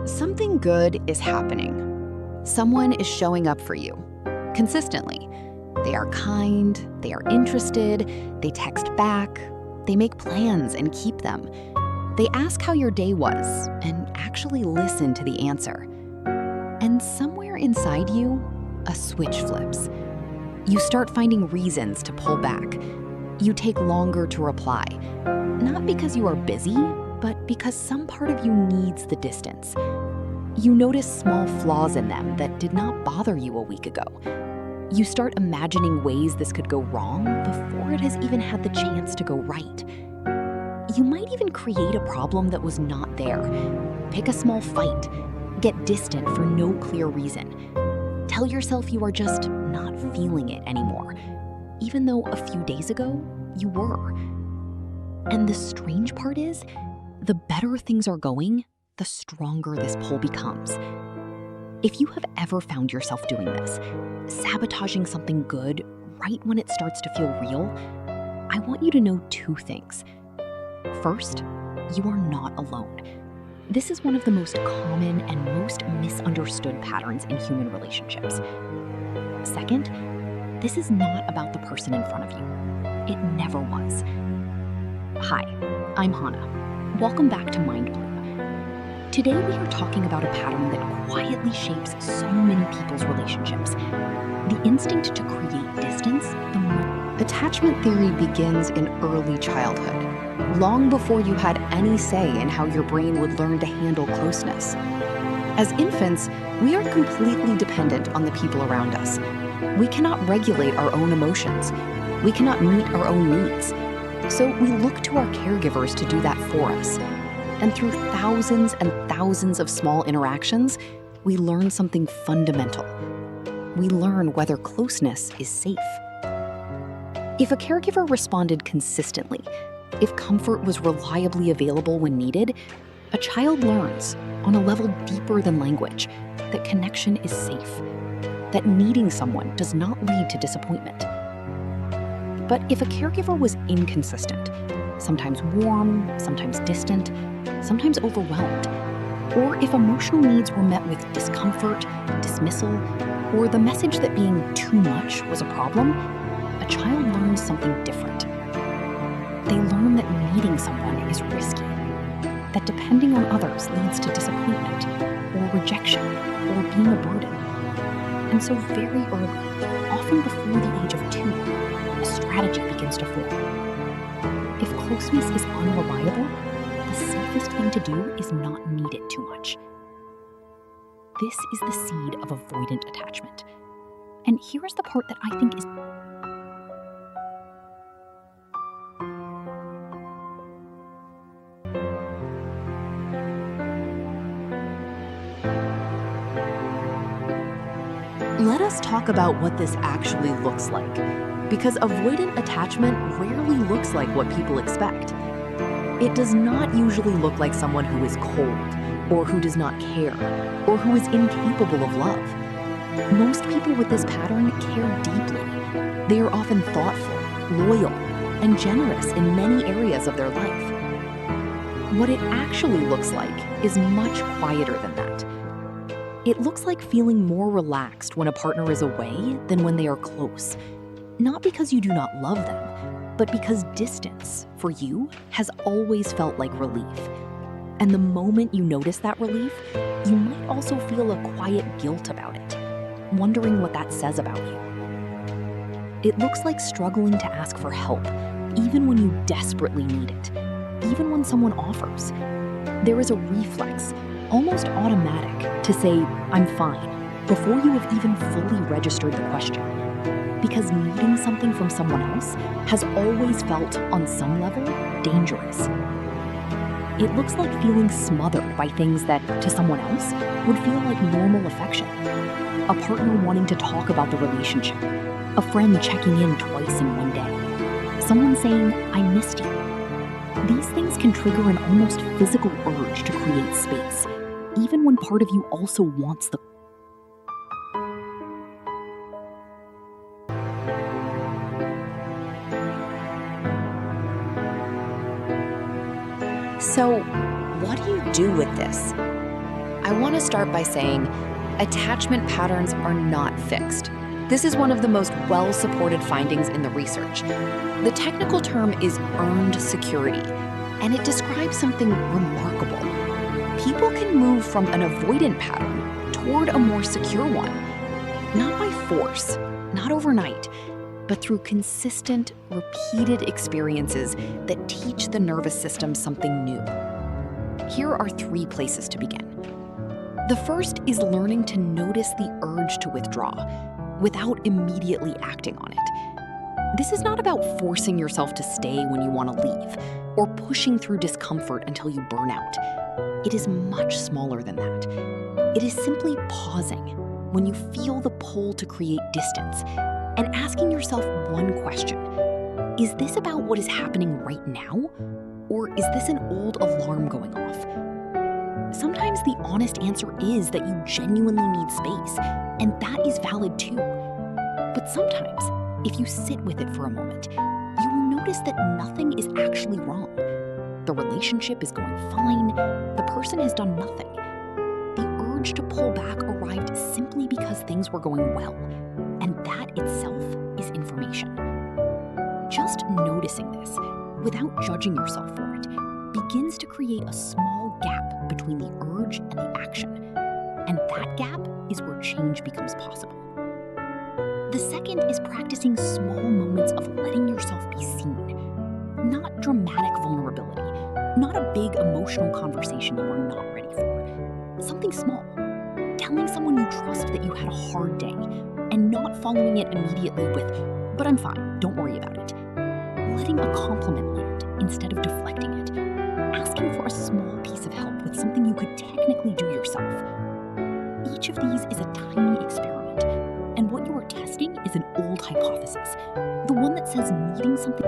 Something good is happening. Someone is showing up for you consistently. They are kind, they are interested, they text back, they make plans and keep them. They ask how your day was and actually listen to the answer. And somewhere inside you, a switch flips. You start finding reasons to pull back. You take longer to reply, not because you are busy, but because some part of you needs the distance. You notice small flaws in them that did not bother you a week ago. You start imagining ways this could go wrong before it has even had the chance to go right. You might even create a problem that was not there. Pick a small fight. Get distant for no clear reason. Tell yourself you are just not feeling it anymore, even though a few days ago you were. And the strange part is, the better things are going, the stronger this pull becomes. If you have ever found yourself doing this, sabotaging something good right when it starts to feel real, I want you to know two things. First, you are not alone. This is one of the most common and most misunderstood patterns in human relationships. Second, this is not about the person in front of you. It never was. Hi, I'm Hana. Welcome back to Mind Bloom. Today we are talking about a pattern that quietly shapes so many people's relationships. The instinct to create distance. Attachment theory begins in early childhood, long before you had any say in how your brain would learn to handle closeness. As infants, we are completely dependent on the people around us. We cannot regulate our own emotions. We cannot meet our own needs. So we look to our caregivers to do that for us. And through thousands and thousands of small interactions, we learn something fundamental. We learn whether closeness is safe. If a caregiver responded consistently, if comfort was reliably available when needed, a child learns, on a level deeper than language, that connection is safe, that needing someone does not lead to disappointment. But if a caregiver was inconsistent, sometimes warm, sometimes distant, sometimes overwhelmed, or if emotional needs were met with discomfort, dismissal, or the message that being too much was a problem, a child learns something different. They learn that needing someone is risky, that depending on others leads to disappointment, or rejection, or being a burden. And so very early, often before the age of 2, a strategy begins to form. If closeness is unreliable, the safest thing to do is not need it too much. This is the seed of avoidant attachment. And here is the part that I think is Let us talk about what this actually looks like, because avoidant attachment rarely looks like what people expect. It does not usually look like someone who is cold, or who does not care, or who is incapable of love. Most people with this pattern care deeply. They are often thoughtful, loyal, and generous in many areas of their life. What it actually looks like is much quieter than that. It looks like feeling more relaxed when a partner is away than when they are close. Not because you do not love them, but because distance, for you, has always felt like relief. And the moment you notice that relief, you might also feel a quiet guilt about it, wondering what that says about you. It looks like struggling to ask for help, even when you desperately need it, even when someone offers. There is a reflex, almost automatic, to say, "I'm fine," before you have even fully registered the question. Because needing something from someone else has always felt, on some level, dangerous. It looks like feeling smothered by things that, to someone else, would feel like normal affection. A partner wanting to talk about the relationship, a friend checking in twice in one day, someone saying, "I missed you." These things can trigger an almost physical urge to create space, even when part of you also wants the So, what do you do with this? I want to start by saying attachment patterns are not fixed. This is one of the most well-supported findings in the research. The technical term is earned security, and it describes something remarkable. People can move from an avoidant pattern toward a more secure one, not by force, not overnight, but through consistent, repeated experiences that teach the nervous system something new. Here are 3 places to begin. The first is learning to notice the urge to withdraw without immediately acting on it. This is not about forcing yourself to stay when you want to leave or pushing through discomfort until you burn out. It is much smaller than that. It is simply pausing when you feel the pull to create distance and asking yourself one question. Is this about what is happening right now? Or is this an old alarm going off? Sometimes the honest answer is that you genuinely need space, and that is valid too. But sometimes, if you sit with it for a moment, you will notice that nothing is actually wrong. The relationship is going fine, the person has done nothing. The urge to pull back arrived simply because things were going well, and that itself is information. Just noticing this, without judging yourself for it, begins to create a small gap between the urge and the action. And that gap is where change becomes possible. The second is practicing small moments of letting yourself be seen. Not dramatic vulnerability, not a big emotional conversation you are not ready for. Something small. Telling someone you trust that you had a hard day and not following it immediately with, "But I'm fine, don't worry about it." Letting a compliment land instead of deflecting it. Asking for a small piece of help with something you could technically do yourself. Each of these is a tiny experiment, and what you are testing is an old hypothesis, the one that says needing something